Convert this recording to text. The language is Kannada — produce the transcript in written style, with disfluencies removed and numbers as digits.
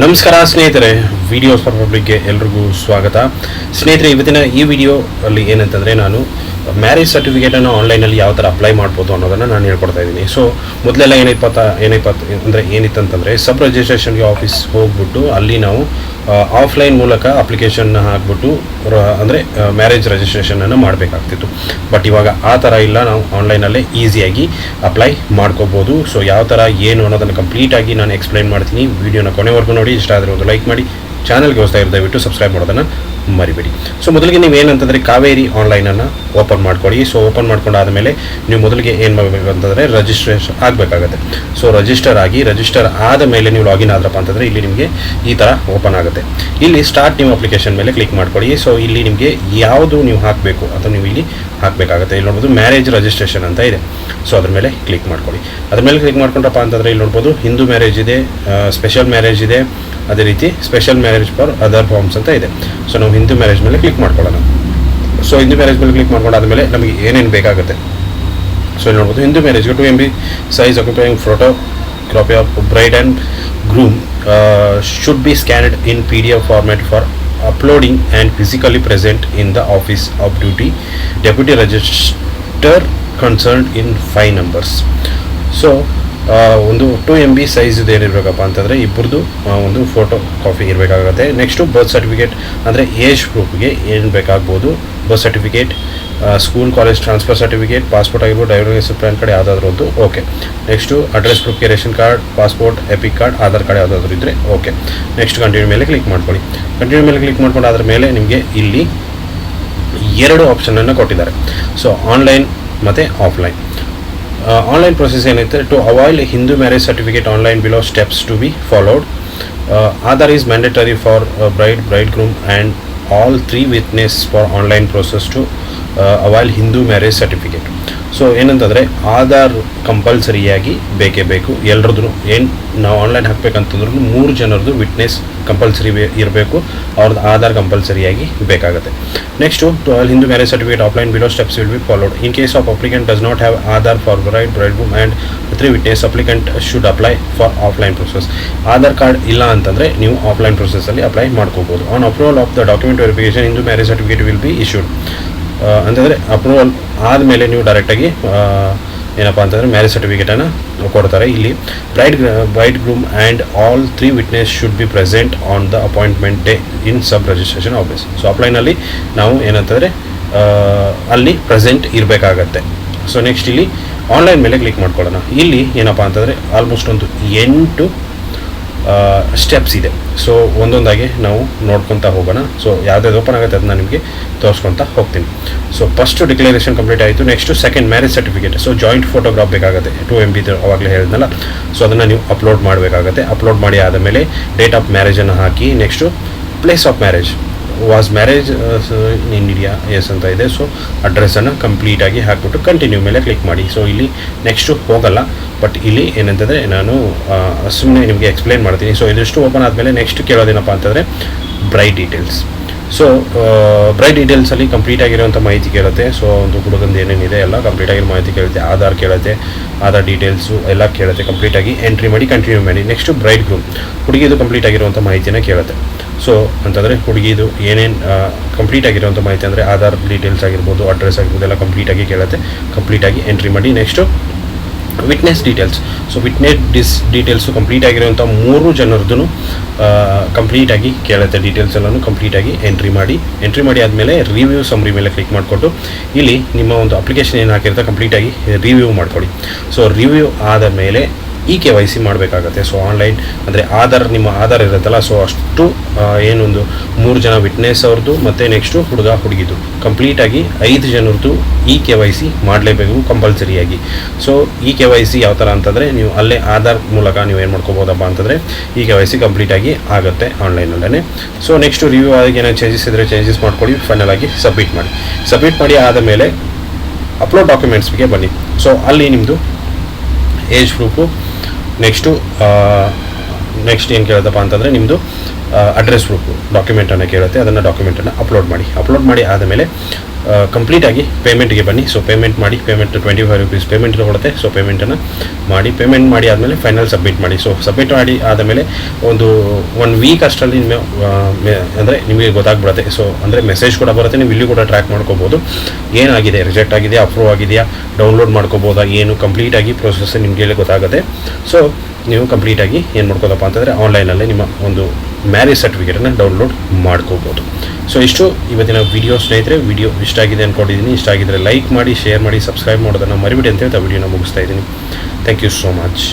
ನಮಸ್ಕಾರ ಸ್ನೇಹಿತರೆ, ವಿಡಿಯೋಸ್ ಫಾರ್ ಪಬ್ಲಿಕ್ಗೆ ಎಲ್ರಿಗೂ ಸ್ವಾಗತ. ಸ್ನೇಹಿತರೆ, ಇವತ್ತಿನ ಈ ವಿಡಿಯೋ ಅಲ್ಲಿ ಏನಂತಂದರೆ ನಾನು ಮ್ಯಾರೇಜ್ ಸರ್ಟಿಫಿಕೇಟನ್ನು ಆನ್ಲೈನಲ್ಲಿ ಯಾವ ಥರ ಅಪ್ಲೈ ಮಾಡ್ಬೋದು ಅನ್ನೋದನ್ನು ನಾನು ಹೇಳ್ಕೊಡ್ತಾ ಇದ್ದೀನಿ. ಸೊ ಮೊದಲೆಲ್ಲ ಏನಿತ್ತಂತಂದರೆ ಸಬ್ ರಿಜಿಸ್ಟ್ರೇಷನ್ಗೆ ಆಫೀಸ್ ಹೋಗ್ಬಿಟ್ಟು ಅಲ್ಲಿ ನಾವು ಆಫ್ಲೈನ್ ಮೂಲಕ ಅಪ್ಲಿಕೇಶನ್ನ ಹಾಕ್ಬಿಟ್ಟು ಅಂದರೆ ಮ್ಯಾರೇಜ್ ರಿಜಿಸ್ಟ್ರೇಷನನ್ನು ಮಾಡಬೇಕಾಗ್ತಿತ್ತು. ಬಟ್ ಇವಾಗ ಆ ಥರ ಇಲ್ಲ, ನಾವು ಆನ್ಲೈನಲ್ಲೇ ಈಸಿಯಾಗಿ ಅಪ್ಲೈ ಮಾಡ್ಕೋಬೋದು. ಸೊ ಯಾವ ಥರ ಏನು ಅನ್ನೋದನ್ನು ಕಂಪ್ಲೀಟಾಗಿ ನಾನು ಎಕ್ಸ್ಪ್ಲೈನ್ ಮಾಡ್ತೀನಿ. ವಿಡಿಯೋನ ಕೊನೆವರೆಗೂ ನೋಡಿ. ಇಷ್ಟ ಆದರೆ ಒಂದು ಲೈಕ್ ಮಾಡಿ, ಚಾನಲ್ಗೆ ಹೊಸ್ತಾ ಇರೋ ದಯವಿಟ್ಟು ಸಬ್ಸ್ಕ್ರೈಬ್ ಮಾಡೋದನ್ನು ಮರಿಬೇಡಿ. ಸೊ ಮೊದಲಿಗೆ ನೀವೇನಂತಂದರೆ ಕಾವೇರಿ ಆನ್ಲೈನನ್ನು ಓಪನ್ ಮಾಡ್ಕೊಳ್ಳಿ. ಸೊ ಓಪನ್ ಮಾಡ್ಕೊಂಡಾದ ಮೇಲೆ ನೀವು ಮೊದಲಿಗೆ ಏನು ಮಾಡಬೇಕು ಅಂತಂದರೆ ರಿಜಿಸ್ಟ್ರೇಷನ್ ಆಗಬೇಕಾಗುತ್ತೆ. ಸೊ ರಿಜಿಸ್ಟರ್ ಆದ ಮೇಲೆ ನೀವು ಲಾಗಿನ್ ಆದ್ರಪ್ಪ ಅಂತಂದರೆ ಇಲ್ಲಿ ನಿಮಗೆ ಈ ಥರ ಓಪನ್ ಆಗುತ್ತೆ. ಇಲ್ಲಿ ಸ್ಟಾರ್ಟ್ ನ್ಯೂ ಅಪ್ಲಿಕೇಶನ್ ಮೇಲೆ ಕ್ಲಿಕ್ ಮಾಡ್ಕೊಳ್ಳಿ. ಸೊ ಇಲ್ಲಿ ನಿಮಗೆ ಯಾವುದು ನೀವು ಹಾಕಬೇಕು ಅಂತ ನೀವು ಇಲ್ಲಿ ಹಾಕಬೇಕಾಗುತ್ತೆ. ಇಲ್ಲಿ ನೋಡ್ಬೋದು ಮ್ಯಾರೇಜ್ ರಿಜಿಸ್ಟ್ರೇಷನ್ ಅಂತ ಇದೆ. ಸೊ ಅದ್ರ ಮೇಲೆ ಕ್ಲಿಕ್ ಮಾಡ್ಕೊಳ್ಳಿ. ಅದ್ರ ಮೇಲೆ ಕ್ಲಿಕ್ ಮಾಡ್ಕೊಂಡ್ರಪ್ಪ ಅಂತಂದರೆ ಇಲ್ಲಿ ನೋಡ್ಬೋದು ಹಿಂದೂ ಮ್ಯಾರೇಜ್ ಇದೆ, ಸ್ಪೆಷಲ್ ಮ್ಯಾರೇಜ್ ಇದೆ, ಅದೇ ರೀತಿ special marriage for other forms ಅಂತ ಇದೆ. ಸೊ ನಾವು ಹಿಂದೂ ಮ್ಯಾರೇಜ್ ಮೇಲೆ ಕ್ಲಿಕ್ ಮಾಡ್ಕೊಳ್ಳೋಣ. ಸೊ ಹಿಂದೂ ಮ್ಯಾರೇಜ್ ಮೇಲೆ ಕ್ಲಿಕ್ ಮಾಡ್ಕೊಂಡಾದ್ಮೇಲೆ ನಮಗೆ ಏನೇನು ಬೇಕಾಗುತ್ತೆ. ಸೊ ಇಲ್ಲಿ ನೋಡ್ಬೋದು ಹಿಂದೂ ಮ್ಯಾರೇಜ್ಗೆ 2 MB size occupying photo copy of bride and groom should be scanned in PDF format for uploading and physically present in the office of deputy register concerned in 5 numbers. So ಒಂದು 2 MB ಸೈಜ್ದು ಏನಿರಬೇಕಪ್ಪ ಅಂತಂದರೆ ಇಬ್ಬರದು ಒಂದು ಫೋಟೋ ಕಾಪಿ ಇರಬೇಕಾಗುತ್ತೆ. ನೆಕ್ಸ್ಟು ಬರ್ತ್ ಸರ್ಟಿಫಿಕೇಟ್ ಅಂದರೆ ಏಜ್ ಪ್ರೂಫ್ಗೆ ಏನು ಬೇಕಾಗ್ಬೋದು. Birth certificate, school college transfer certificate, passport ಆಗಿರ್ಬೋದು, ಡ್ರೈವಿಂಗ್ ಲೈಸೆನ್ಸ್, ಪ್ಯಾನ್ ಕಾರ್ಡ್ ಯಾವುದಾದ್ರೂ ಒಂದು ಓಕೆ. ನೆಕ್ಸ್ಟು ಅಡ್ರೆಸ್ ಪ್ರೂಫ್ಗೆ ration card, passport, EPIC card, Aadhaar card ಯಾವುದಾದ್ರೂ ಇದ್ದರೆ ಓಕೆ. ನೆಕ್ಸ್ಟ್ ಕಂಟಿನ್ಯೂ ಮೇಲೆ ಕ್ಲಿಕ್ ಮಾಡ್ಕೊಳ್ಳಿ. ಕಂಟಿನ್ಯೂ ಮೇಲೆ ಕ್ಲಿಕ್ ಮಾಡ್ಕೊಂಡು ಅದ್ರ ಮೇಲೆ ನಿಮಗೆ ಇಲ್ಲಿ 2 ಆಪ್ಷನನ್ನು ಕೊಟ್ಟಿದ್ದಾರೆ. ಸೊ ಆನ್ಲೈನ್ ಮತ್ತು ಆಫ್ಲೈನ್. ಆನ್ಲೈನ್ ಪ್ರೊಸೆಸ್ ಏನೈತೆ, to avoid Hindu marriage certificate online below steps to be followed. Aadhaar is mandatory for bride groom and all 3 witness for online process to avoid Hindu marriage certificate. So ಏನಂತಂದರೆ ಆಧಾರ್ ಕಂಪಲ್ಸರಿಯಾಗಿ ಬೇಕೇ ಬೇಕು. ಎಲ್ಲರದ್ದು ಏನು ನಾವು ಆನ್ಲೈನ್ ಹಾಕಬೇಕಂತಂದ್ರೂ 3 ಜನರದ್ದು ವಿಟ್ನೆಸ್ ಕಂಪಲ್ಸರಿ ಇರಬೇಕು. ಅವ್ರದ್ದು ಆಧಾರ್ ಕಂಪಲ್ಸರಿಯಾಗಿ ಬೇಕಾಗುತ್ತೆ. Next to all Hindu marriage certificate offline below steps will be followed. In case of applicant does not have Aadhaar for bride groom and 3 witness applicant should apply for offline process. Aadhaar card ಇಲ್ಲ ಅಂತಂದರೆ ನೀವು ಆಫ್ಲೈನ್ ಪ್ರೊಸೆಸಲ್ಲಿ ಅಪ್ಲೈ ಮಾಡ್ಕೋಬೋದು. On approval of the document verification Hindu marriage certificate will be issued. ಅಂತಂದರೆ ಅಪ್ರೂವಲ್ ಆದಮೇಲೆ ನೀವು ಡೈರೆಕ್ಟಾಗಿ ಏನಪ್ಪ ಅಂತಂದರೆ ಮ್ಯಾರೇಜ್ ಸರ್ಟಿಫಿಕೇಟನ್ನು ಕೊಡ್ತಾರೆ. ಇಲ್ಲಿ bride groom and all 3 witness should be present on the appointment day in sub registration office. So ಅಪ್ಲೈನಲ್ಲಿ ನಾವು ಏನಂತಂದರೆ ಅಲ್ಲಿ ಪ್ರೆಸೆಂಟ್ ಇರಬೇಕಾಗತ್ತೆ. ಸೊ ನೆಕ್ಸ್ಟ್ ಇಲ್ಲಿ ಆನ್ಲೈನ್ ಮೇಲೆ ಕ್ಲಿಕ್ ಮಾಡ್ಕೊಳ್ಳೋಣ. ಇಲ್ಲಿ ಏನಪ್ಪ ಅಂತಂದರೆ ಆಲ್ಮೋಸ್ಟ್ ಒಂದು 8 ಸ್ಟೆಪ್ಸ್ ಇದೆ. ಸೊ ಒಂದೊಂದಾಗಿ ನಾವು ನೋಡ್ಕೊತಾ ಹೋಗೋಣ. ಸೊ ಯಾವುದಾದ್ರು ಓಪನ್ ಆಗುತ್ತೆ ಅದನ್ನ ನಿಮಗೆ ತೋರಿಸ್ಕೊತಾ ಹೋಗ್ತೀನಿ. ಸೊ ಫಸ್ಟ್ ಡಿಕ್ಲರೇಷನ್ ಕಂಪ್ಲೀಟ್ ಆಯಿತು. Next second marriage certificate. So joint photograph ಬೇಕಾಗುತ್ತೆ, 2 MB ಅವಾಗಲೇ ಹೇಳಿದ್ನಲ್ಲ. ಸೊ ಅದನ್ನು ನೀವು ಅಪ್ಲೋಡ್ ಮಾಡಬೇಕಾಗತ್ತೆ. ಅಪ್ಲೋಡ್ ಮಾಡಿ ಆದಮೇಲೆ ಡೇಟ್ ಆಫ್ ಮ್ಯಾರೇಜನ್ನು ಹಾಕಿ. Next place of marriage was marriage in India yes ಅಂತ ಇದೆ. ಸೊ ಅಡ್ರೆಸ್ಸನ್ನು ಕಂಪ್ಲೀಟಾಗಿ ಹಾಕ್ಬಿಟ್ಟು ಕಂಟಿನ್ಯೂ ಮೇಲೆ ಕ್ಲಿಕ್ ಮಾಡಿ. ಸೊ ಇಲ್ಲಿ ನೆಕ್ಸ್ಟು ಹೋಗಲ್ಲ, ಬಟ್ ಇಲ್ಲಿ ಏನಂತಂದರೆ ನಾನು ಸುಮ್ಮನೆ ನಿಮಗೆ ಎಕ್ಸ್ಪ್ಲೈನ್ ಮಾಡ್ತೀನಿ. ಸೊ ಇದಿಷ್ಟು ಓಪನ್ ಆದಮೇಲೆ ನೆಕ್ಸ್ಟ್ ಕೇಳೋದೇನಪ್ಪ ಅಂತಂದರೆ ಬ್ರೈಡ್ ಡೀಟೇಲ್ಸ್. ಸೊ ಬ್ರೈಡ್ ಡೀಟೇಲ್ಸಲ್ಲಿ ಕಂಪ್ಲೀಟಾಗಿರೋಂಥ ಮಾಹಿತಿ ಕೇಳುತ್ತೆ. ಸೊ ಒಂದು ಹುಡುಗಂದು ಏನೇನಿದೆ ಎಲ್ಲ ಕಂಪ್ಲೀಟಾಗಿರೋ ಮಾಹಿತಿ ಕೇಳುತ್ತೆ. ಆಧಾರ್ ಕೇಳುತ್ತೆ, ಆಧಾರ್ ಡೀಟೇಲ್ಸು ಎಲ್ಲ ಕೇಳುತ್ತೆ. ಕಂಪ್ಲೀಟಾಗಿ ಎಂಟ್ರಿ ಮಾಡಿ ಕಂಟಿನ್ಯೂ ಮಾಡಿ. ನೆಕ್ಸ್ಟು ಬ್ರೈಡ್ ಗ್ರೂಮ್, ಹುಡುಗಿದು ಕಂಪ್ಲೀಟ್ ಆಗಿರುವಂಥ ಮಾಹಿತಿನ ಕೇಳುತ್ತೆ. ಸೊ ಅಂತಂದರೆ ಹುಡುಗಿದು ಏನೇನು ಕಂಪ್ಲೀಟ್ ಆಗಿರುವಂಥ ಮಾಹಿತಿ ಅಂದರೆ ಆಧಾರ್ ಡೀಟೇಲ್ಸ್ ಆಗಿರ್ಬೋದು, ಅಡ್ರೆಸ್ ಆಗಿರ್ಬೋದು ಎಲ್ಲ ಕಂಪ್ಲೀಟಾಗಿ ಕೇಳುತ್ತೆ. ಕಂಪ್ಲೀಟಾಗಿ ಎಂಟ್ರಿ ಮಾಡಿ. Next witness details. So witness details complete ಆಗಿರುವಂಥ 3 ಜನರದ್ದು ಕಂಪ್ಲೀಟಾಗಿ ಕೇಳುತ್ತೆ. ಡೀಟೇಲ್ಸ್ ಎಲ್ಲನೂ ಕಂಪ್ಲೀಟಾಗಿ ಎಂಟ್ರಿ ಮಾಡಿ ಆದಮೇಲೆ ರಿವ್ಯೂ ಸಮ್ರಿ ಮೇಲೆ ಕ್ಲಿಕ್ ಮಾಡಿಕೊಂಡು ಇಲ್ಲಿ ನಿಮ್ಮ ಒಂದು ಅಪ್ಲಿಕೇಶನ್ ಏನು ಹಾಕಿರುತ್ತೆ ಕಂಪ್ಲೀಟಾಗಿ ರಿವ್ಯೂ ಮಾಡ್ಕೊಳ್ಳಿ. ಸೊ ರಿವ್ಯೂ ಆದ ಮೇಲೆ KYC ಮಾಡಬೇಕಾಗತ್ತೆ. ಸೊ ಆನ್ಲೈನ್ ಅಂದರೆ ನಿಮ್ಮ ಆಧಾರ್ ಇರುತ್ತಲ್ಲ, ಸೊ ಅಷ್ಟು ಏನೊಂದು 3 ಜನ ವಿಟ್ನೆಸ್ ಅವ್ರದ್ದು ಮತ್ತು ನೆಕ್ಸ್ಟು ಹುಡುಗಿದು ಕಂಪ್ಲೀಟಾಗಿ 5 ಜನರದ್ದು KYC ಮಾಡಲೇಬೇಕು ಕಂಪಲ್ಸರಿಯಾಗಿ. ಸೊ KYC ಯಾವ ಥರ ಅಂತಂದರೆ ನೀವು ಅಲ್ಲೇ ಆಧಾರ್ ಮೂಲಕ ನೀವು ಏನು ಮಾಡ್ಕೋಬೋದಪ್ಪ ಅಂತಂದರೆ KYC ಕಂಪ್ಲೀಟಾಗಿ ಆಗುತ್ತೆ ಆನ್ಲೈನಲ್ಲೇ. ಸೊ ನೆಕ್ಸ್ಟು ರಿವ್ಯೂ ಆಗಿ ಏನಾದ್ರು ಚೇಂಜಸ್ ಇದ್ದರೆ ಚೇಂಜಸ್ ಮಾಡ್ಕೊಳ್ಳಿ. ಫೈನಲ್ ಆಗಿ ಸಬ್ಮಿಟ್ ಮಾಡಿ ಆದ ಮೇಲೆ ಅಪ್ಲೋಡ್ ಡಾಕ್ಯುಮೆಂಟ್ಸ್ಗೆ ಬನ್ನಿ. ಸೊ ಅಲ್ಲಿ ನಿಮ್ಮದು ಏಜ್ ಪ್ರೂಫು, ನೆಕ್ಸ್ಟ್ ಏನು ಕೇಳುತ್ತಪ್ಪ ಅಂತಂದರೆ ನಿಮ್ಮದು ಅಡ್ರೆಸ್ ಪ್ರೂಫು ಡಾಕ್ಯುಮೆಂಟನ್ನು ಕೇಳುತ್ತೆ. ಅದನ್ನು ಡಾಕ್ಯುಮೆಂಟನ್ನು ಅಪ್ಲೋಡ್ ಮಾಡಿ ಆದಮೇಲೆ ಕಂಪ್ಲೀಟಾಗಿ ಪೇಮೆಂಟ್ಗೆ ಬನ್ನಿ. ಸೊ ಪೇಮೆಂಟ್ ಮಾಡಿ, ಪೇಮೆಂಟ್ 25 ರೂಪೀಸ್ ಪೇಮೆಂಟ್ ತೊಗೊಳುತ್ತೆ. ಸೊ ಪೇಮೆಂಟ್ ಮಾಡಿ ಆದಮೇಲೆ ಫೈನಲ್ ಸಬ್ಮಿಟ್ ಮಾಡಿ. ಸೊ ಸಬ್ಮಿಟ್ ಮಾಡಿ ಆದಮೇಲೆ ಒಂದು 1 ವೀಕ್ ಅಷ್ಟರಲ್ಲಿ ಅಂದರೆ ನಿಮಗೆ ಗೊತ್ತಾಗ್ಬಿಡುತ್ತೆ. ಸೊ ಅಂದರೆ ಮೆಸೇಜ್ ಕೂಡ ಬರುತ್ತೆ, ನೀವು ಇಲ್ಲಿ ಕೂಡ ಟ್ರ್ಯಾಕ್ ಮಾಡ್ಕೋಬೋದು ಏನಾಗಿದೆ, ರಿಜೆಕ್ಟ್ ಆಗಿದೆಯಾ, ಅಪ್ರೂವ್ ಆಗಿದೆಯಾ, ಡೌನ್ಲೋಡ್ ಮಾಡ್ಕೋಬೋದಾ, ಏನು ಕಂಪ್ಲೀಟಾಗಿ ಪ್ರೊಸೆಸ್ ನಿಮಗೆ ಗೊತ್ತಾಗುತ್ತೆ. ಸೊ ನೀವು ಕಂಪ್ಲೀಟಾಗಿ ಏನು ಮಾಡ್ಕೋದಪ್ಪ ಅಂತಂದರೆ ಆನ್ಲೈನಲ್ಲೇ ನಿಮ್ಮ ಒಂದು ಮ್ಯಾರೇಜ್ ಸರ್ಟಿಫಿಕೇಟನ್ನು ಡೌನ್ಲೋಡ್ ಮಾಡ್ಕೋಬೋದು. ಸೊ ಇಷ್ಟು ಇವತ್ತಿನ ವಿಡಿಯೋ ಸ್ನೇಹಿತರೆ. ವಿಡಿಯೋ ಇಷ್ಟ ಆಗಿದೆ ಅಂದ್ಕೊಂಡಿದ್ದೀನಿ. ಇಷ್ಟ ಆಗಿದ್ದರೆ ಲೈಕ್ ಮಾಡಿ, ಶೇರ್ ಮಾಡಿ, ಸಬ್ಸ್ಕ್ರೈಬ್ ಮಾಡೋದನ್ನು ಮರಿಬಿಡಿ ಅಂತ ಹೇಳ್ತಾ ವಿಡಿಯೋನ ಮುಗಿಸ್ತಾ ಇದ್ದೀನಿ. Thank you so much.